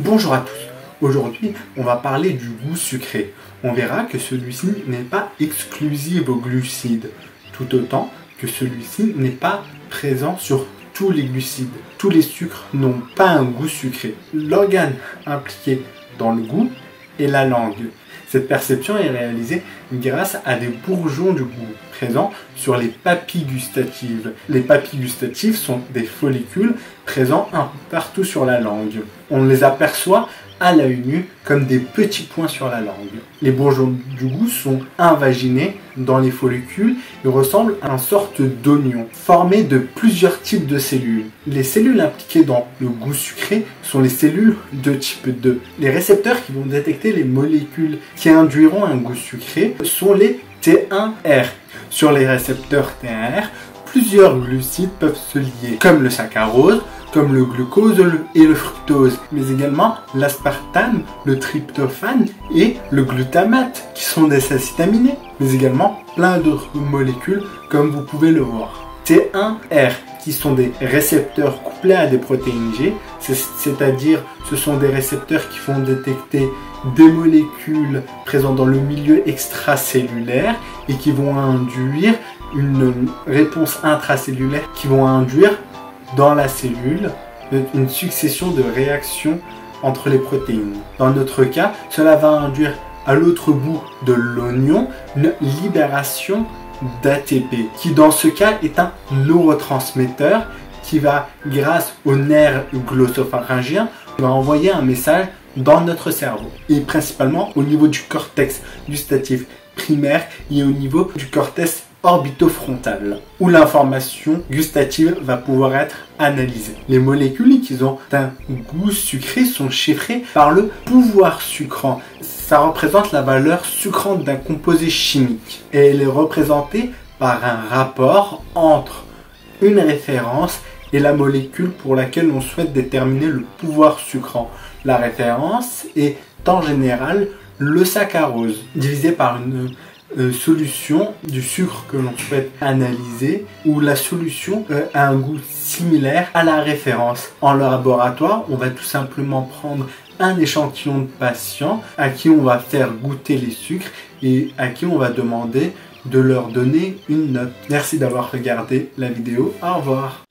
Bonjour à tous, aujourd'hui on va parler du goût sucré. On verra que celui-ci n'est pas exclusif aux glucides, tout autant que celui-ci n'est pas présent sur tous les glucides. Tous les sucres n'ont pas un goût sucré. L'organe impliqué dans le goût est la langue. Cette perception est réalisée grâce à des bourgeons de goût présents sur les papilles gustatives. Les papilles gustatives sont des follicules présents un peu partout sur la langue. On les aperçoit à l'œil nu comme des petits points sur la langue. Les bourgeons du goût sont invaginés dans les follicules et ressemblent à une sorte d'oignon formé de plusieurs types de cellules. Les cellules impliquées dans le goût sucré sont les cellules de type 2. Les récepteurs qui vont détecter les molécules qui induiront un goût sucré sont les T1R. Sur les récepteurs T1R, plusieurs glucides peuvent se lier, comme le saccharose, comme le glucose et le fructose, mais également l'aspartame, le tryptophane et le glutamate, qui sont des acides aminés, mais également plein d'autres molécules, comme vous pouvez le voir. T1R, qui sont des récepteurs couplés à des protéines G, c'est-à-dire ce sont des récepteurs qui vont détecter des molécules présentes dans le milieu extracellulaire et qui vont induire une réponse intracellulaire, qui vont induire dans la cellule une succession de réactions entre les protéines. Dans notre cas, cela va induire à l'autre bout de l'oignon une libération d'ATP, qui dans ce cas est un neurotransmetteur qui va, grâce au nerf glossopharyngien, va envoyer un message dans notre cerveau, et principalement au niveau du cortex gustatif primaire et au niveau du cortex orbitofrontal, où l'information gustative va pouvoir être analysée. Les molécules qui ont un goût sucré sont chiffrées par le pouvoir sucrant. Ça représente la valeur sucrante d'un composé chimique et elle est représentée par un rapport entre une référence et la molécule pour laquelle on souhaite déterminer le pouvoir sucrant. La référence est en général le saccharose, divisé par une solution du sucre que l'on souhaite analyser, où la solution a un goût similaire à la référence. En laboratoire, on va tout simplement prendre un échantillon de patients à qui on va faire goûter les sucres et à qui on va demander de leur donner une note. Merci d'avoir regardé la vidéo. Au revoir.